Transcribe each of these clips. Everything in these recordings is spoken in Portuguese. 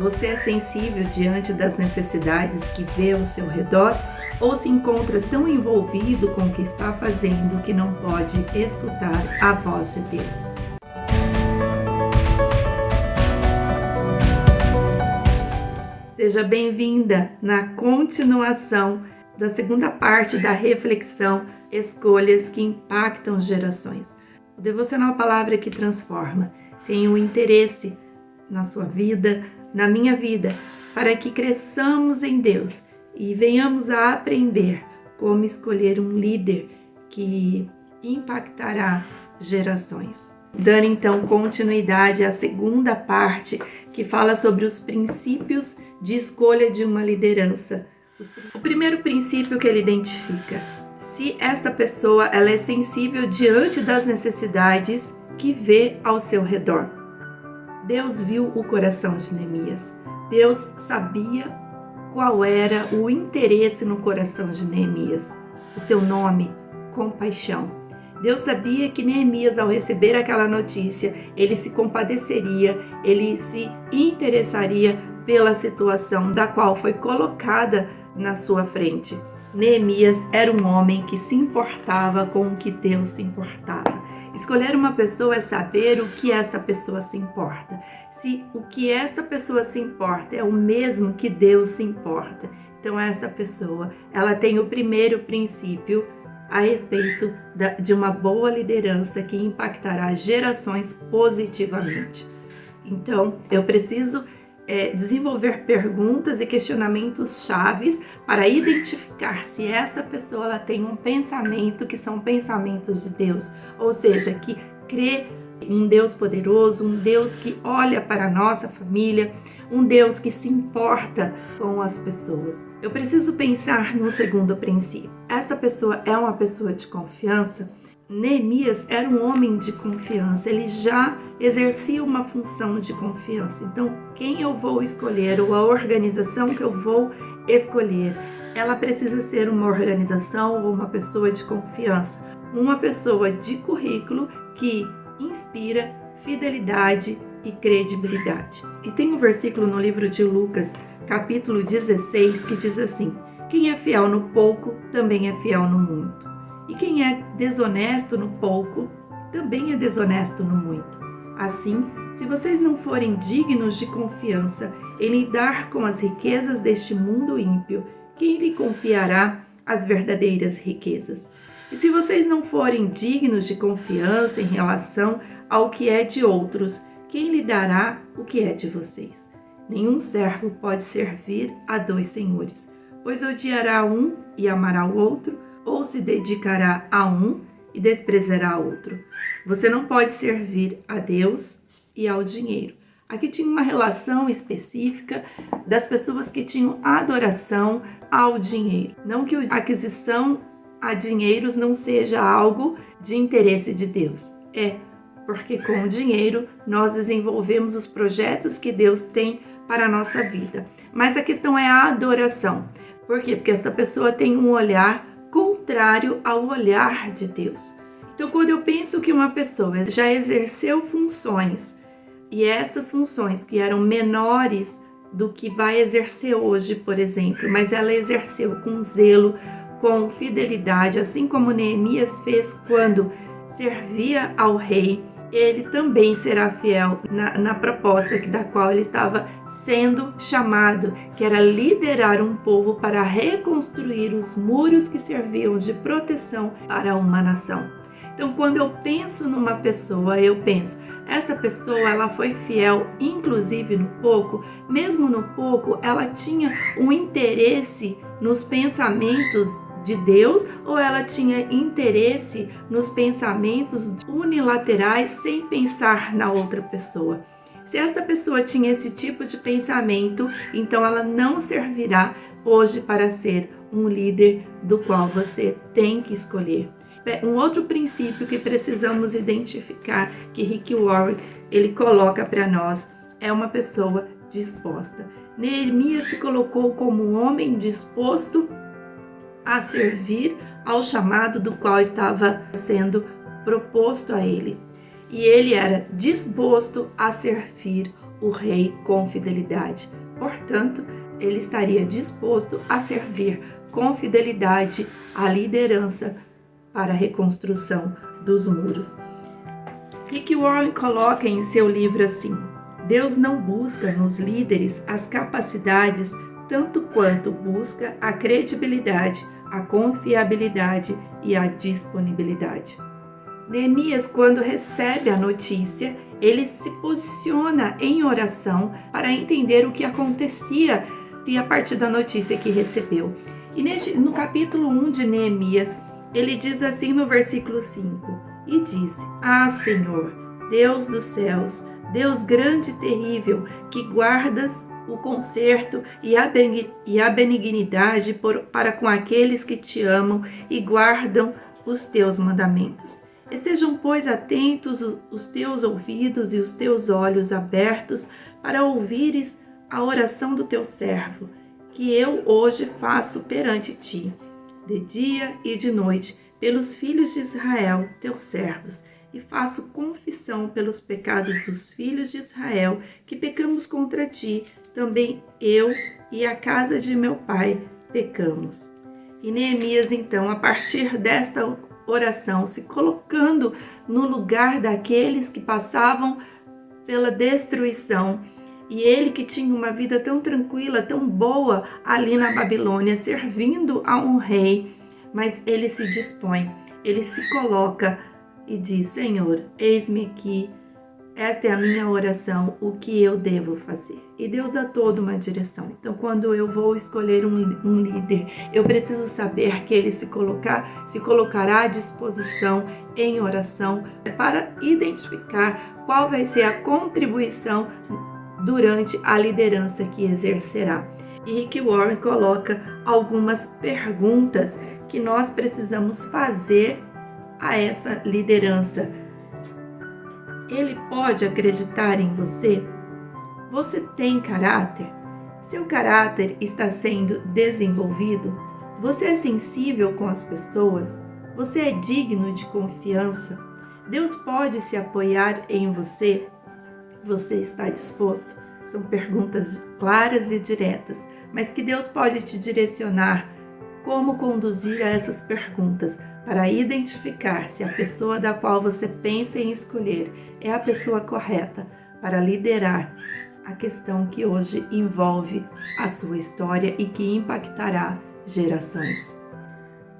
Você é sensível diante das necessidades que vê ao seu redor ou se encontra tão envolvido com o que está fazendo que não pode escutar a voz de Deus? Seja bem-vinda na continuação da segunda parte da reflexão Escolhas que Impactam Gerações. O Devocional Palavra que Transforma tem um interesse na sua vida, na minha vida, para que cresçamos em Deus e venhamos a aprender como escolher um líder que impactará gerações. Dando então continuidade à segunda parte, que fala sobre os princípios de escolha de uma liderança. O primeiro princípio que ele identifica: se esta pessoa ela é sensível diante das necessidades que vê ao seu redor. Deus viu o coração de Neemias. Deus sabia qual era o interesse no coração de Neemias. O seu nome, compaixão. Deus sabia que Neemias, ao receber aquela notícia, ele se compadeceria, ele se interessaria pela situação da qual foi colocada na sua frente. Neemias era um homem que se importava com o que Deus se importava. Escolher uma pessoa é saber o que esta pessoa se importa. Se o que esta pessoa se importa é o mesmo que Deus se importa, então esta pessoa, ela tem o primeiro princípio a respeito de uma boa liderança que impactará gerações positivamente. Então, eu preciso desenvolver perguntas e questionamentos chaves para identificar se essa pessoa ela tem um pensamento que são pensamentos de Deus, ou seja, que crê em um Deus poderoso, um Deus que olha para a nossa família, um Deus que se importa com as pessoas. Eu preciso pensar no segundo princípio. Essa pessoa é uma pessoa de confiança? Neemias era um homem de confiança, ele já exercia uma função de confiança. Então, quem eu vou escolher ou a organização que eu vou escolher, ela precisa ser uma organização ou uma pessoa de confiança, uma pessoa de currículo que inspira fidelidade e credibilidade. E tem um versículo no livro de Lucas, capítulo 16, que diz assim: quem é fiel no pouco, também é fiel no muito. E quem é desonesto no pouco, também é desonesto no muito. Assim, se vocês não forem dignos de confiança em lidar com as riquezas deste mundo ímpio, quem lhe confiará as verdadeiras riquezas? E se vocês não forem dignos de confiança em relação ao que é de outros, quem lhe dará o que é de vocês? Nenhum servo pode servir a dois senhores, pois odiará um e amará o outro, ou se dedicará a um e desprezará outro. Você não pode servir a Deus e ao dinheiro. Aqui tinha uma relação específica das pessoas que tinham adoração ao dinheiro. Não que a aquisição a dinheiros não seja algo de interesse de Deus. Porque com o dinheiro nós desenvolvemos os projetos que Deus tem para a nossa vida. Mas a questão é a adoração. Por quê? Porque essa pessoa tem um olhar contrário ao olhar de Deus. Então, quando eu penso que uma pessoa já exerceu funções e essas funções que eram menores do que vai exercer hoje, por exemplo, mas ela exerceu com zelo, com fidelidade, assim como Neemias fez quando servia ao rei, ele também será fiel na proposta da qual ele estava sendo chamado, que era liderar um povo para reconstruir os muros que serviam de proteção para uma nação. Então, quando eu penso numa pessoa, eu penso, essa pessoa ela foi fiel, inclusive no pouco, mesmo no pouco, ela tinha um interesse nos pensamentos de Deus, ou ela tinha interesse nos pensamentos unilaterais sem pensar na outra pessoa. Se essa pessoa tinha esse tipo de pensamento, então ela não servirá hoje para ser um líder do qual você tem que escolher. Um outro princípio que precisamos identificar, que Rick Warren ele coloca para nós, é uma pessoa disposta. Neemias se colocou como um homem disposto a servir ao chamado do qual estava sendo proposto a ele. E ele era disposto a servir o rei com fidelidade. Portanto, ele estaria disposto a servir com fidelidade a liderança para a reconstrução dos muros. Rick Warren coloca em seu livro assim: Deus não busca nos líderes as capacidades tanto quanto busca a credibilidade, a confiabilidade e a disponibilidade. Neemias, quando recebe a notícia, ele se posiciona em oração para entender o que acontecia a partir da notícia que recebeu. E no capítulo 1 de Neemias, ele diz assim no versículo 5: E disse: Ah, Senhor, Deus dos céus, Deus grande e terrível, que guardas o conserto e a benignidade para com aqueles que te amam e guardam os teus mandamentos. Estejam, pois, atentos os teus ouvidos e os teus olhos abertos para ouvires a oração do teu servo, que eu hoje faço perante ti, de dia e de noite, pelos filhos de Israel, teus servos, e faço confissão pelos pecados dos filhos de Israel, que pecamos contra ti, também eu e a casa de meu pai pecamos. E Neemias, então, a partir desta oração, se colocando no lugar daqueles que passavam pela destruição, e ele que tinha uma vida tão tranquila, tão boa ali na Babilônia, servindo a um rei, mas ele se dispõe, ele se coloca e diz: Senhor, eis-me aqui, esta é a minha oração, o que eu devo fazer? E Deus dá toda uma direção. Então, quando eu vou escolher um líder, eu preciso saber que ele se colocará à disposição em oração para identificar qual vai ser a contribuição durante a liderança que exercerá. E Rick Warren coloca algumas perguntas que nós precisamos fazer a essa liderança. Ele pode acreditar em você? Você tem caráter? Seu caráter está sendo desenvolvido? Você é sensível com as pessoas? Você é digno de confiança? Deus pode se apoiar em você? Você está disposto? São perguntas claras e diretas, mas que Deus pode te direcionar como conduzir a essas perguntas para identificar se a pessoa da qual você pensa em escolher é a pessoa correta para liderar a questão que hoje envolve a sua história e que impactará gerações.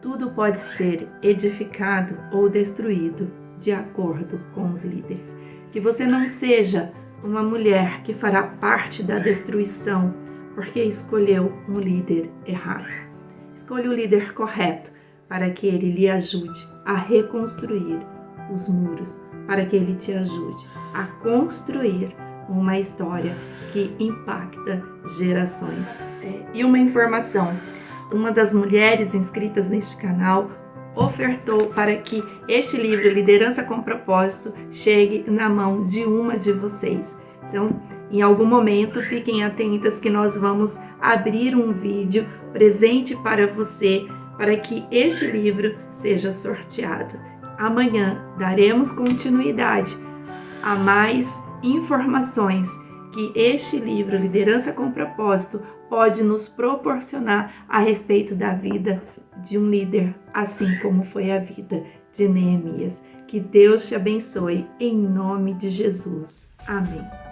Tudo pode ser edificado ou destruído de acordo com os líderes. Que você não seja uma mulher que fará parte da destruição porque escolheu um líder errado. Escolha o líder correto para que ele lhe ajude a reconstruir os muros, para que ele te ajude a construir uma história que impacta gerações. E uma informação, uma das mulheres inscritas neste canal ofertou para que este livro, Liderança com Propósito, chegue na mão de uma de vocês. Então, em algum momento, fiquem atentas que nós vamos abrir um vídeo presente para você, para que este livro seja sorteado. Amanhã daremos continuidade a mais informações que este livro, Liderança com Propósito, pode nos proporcionar a respeito da vida de um líder, assim como foi a vida de Neemias. Que Deus te abençoe, em nome de Jesus. Amém.